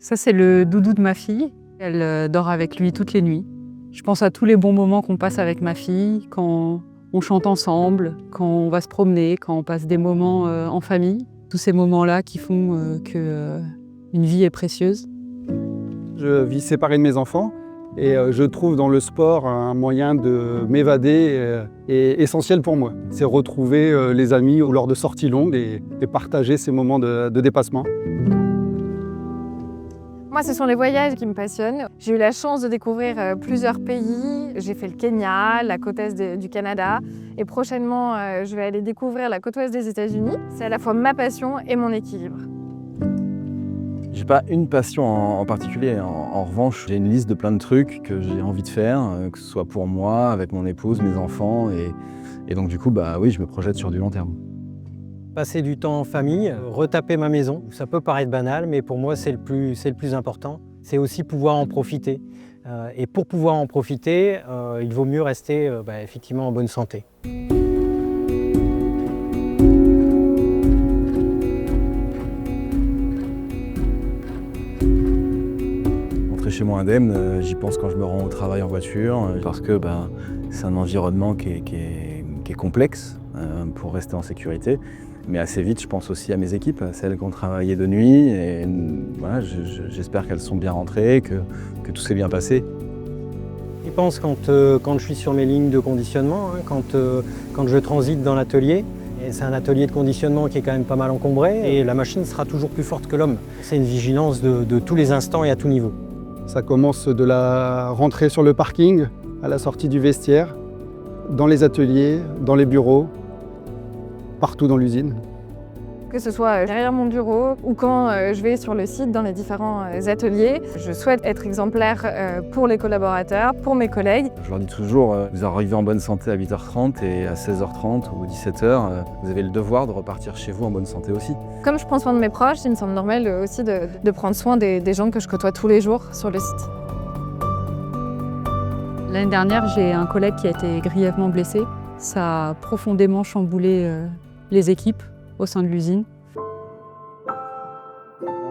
Ça, c'est le doudou de ma fille. Elle dort avec lui toutes les nuits. Je pense à tous les bons moments qu'on passe avec ma fille, quand on chante ensemble, quand on va se promener, quand on passe des moments en famille. Tous ces moments-là qui font qu'une vie est précieuse. Je vis séparé de mes enfants et je trouve dans le sport un moyen de m'évader et essentiel pour moi. C'est retrouver les amis lors de sorties longues et partager ces moments de dépassement. Moi, ce sont les voyages qui me passionnent. J'ai eu la chance de découvrir plusieurs pays. J'ai fait le Kenya, la côte est du Canada. Et prochainement, je vais aller découvrir la côte ouest des États-Unis. C'est à la fois ma passion et mon équilibre. J'ai pas une passion en particulier. En revanche, j'ai une liste de plein de trucs que j'ai envie de faire, que ce soit pour moi, avec mon épouse, mes enfants. Et donc du coup, oui, je me projette sur du long terme. Passer du temps en famille, retaper ma maison, ça peut paraître banal, mais pour moi c'est le plus important. C'est aussi pouvoir en profiter. Et pour pouvoir en profiter, il vaut mieux rester effectivement en bonne santé. Rentrer chez moi indemne, j'y pense quand je me rends au travail en voiture, parce que c'est un environnement qui est complexe pour rester en sécurité. Mais assez vite, je pense aussi à mes équipes, à celles qui ont travaillé de nuit. Et voilà, j'espère qu'elles sont bien rentrées, que tout s'est bien passé. Je pense quand je suis sur mes lignes de conditionnement, quand je transite dans l'atelier, et c'est un atelier de conditionnement qui est quand même pas mal encombré, et la machine sera toujours plus forte que l'homme. C'est une vigilance de tous les instants et à tout niveau. Ça commence de la rentrée sur le parking, à la sortie du vestiaire, dans les ateliers, dans les bureaux, partout dans l'usine. Que ce soit derrière mon bureau ou quand je vais sur le site dans les différents ateliers, je souhaite être exemplaire pour les collaborateurs, pour mes collègues. Je leur dis toujours, vous arrivez en bonne santé à 8h30 et à 16h30 ou 17h, vous avez le devoir de repartir chez vous en bonne santé aussi. Comme je prends soin de mes proches, il me semble normal aussi de prendre soin des gens que je côtoie tous les jours sur le site. L'année dernière, j'ai un collègue qui a été grièvement blessé. Ça a profondément chamboulé les équipes au sein de l'usine.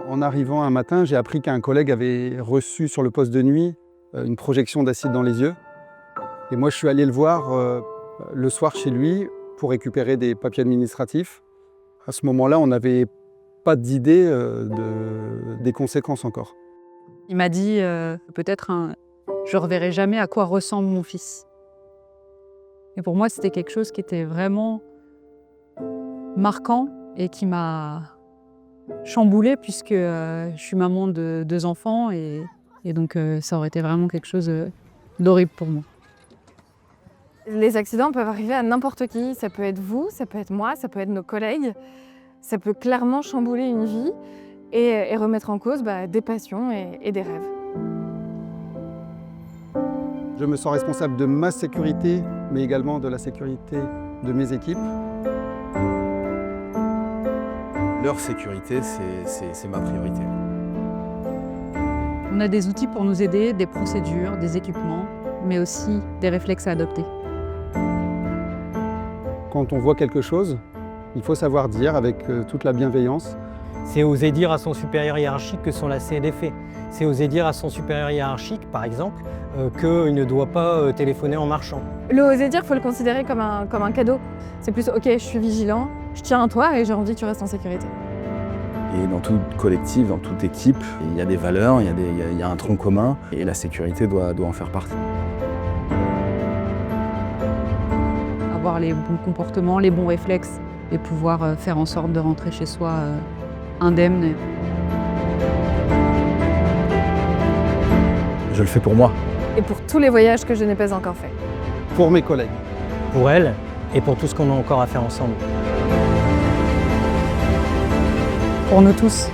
En arrivant un matin, j'ai appris qu'un collègue avait reçu sur le poste de nuit une projection d'acide dans les yeux. Et moi, je suis allé le voir le soir chez lui pour récupérer des papiers administratifs. À ce moment-là, on n'avait pas d'idée des conséquences encore. Il m'a dit peut-être je ne reverrai jamais à quoi ressemble mon fils. Et pour moi, c'était quelque chose qui était vraiment marquant et qui m'a chamboulée puisque je suis maman de 2 enfants et donc ça aurait été vraiment quelque chose d'horrible pour moi. Les accidents peuvent arriver à n'importe qui. Ça peut être vous, ça peut être moi, ça peut être nos collègues. Ça peut clairement chambouler une vie et remettre en cause des passions et des rêves. Je me sens responsable de ma sécurité, mais également de la sécurité de mes équipes. Leur sécurité, c'est ma priorité. On a des outils pour nous aider, des procédures, des équipements, mais aussi des réflexes à adopter. Quand on voit quelque chose, il faut savoir dire avec toute la bienveillance. C'est oser dire à son supérieur hiérarchique que son lacet est défait. C'est oser dire à son supérieur hiérarchique, par exemple, qu'il ne doit pas téléphoner en marchant. Le oser dire, il faut le considérer comme un cadeau. C'est plus, ok, je suis vigilant, je tiens à toi et j'ai envie que tu restes en sécurité. Et dans tout collectif, dans toute équipe, il y a des valeurs, il y a un tronc commun et la sécurité doit en faire partie. Avoir les bons comportements, les bons réflexes et pouvoir faire en sorte de rentrer chez soi indemne. Je le fais pour moi. Et pour tous les voyages que je n'ai pas encore faits. Pour mes collègues. Pour elle et pour tout ce qu'on a encore à faire ensemble. Pour nous tous.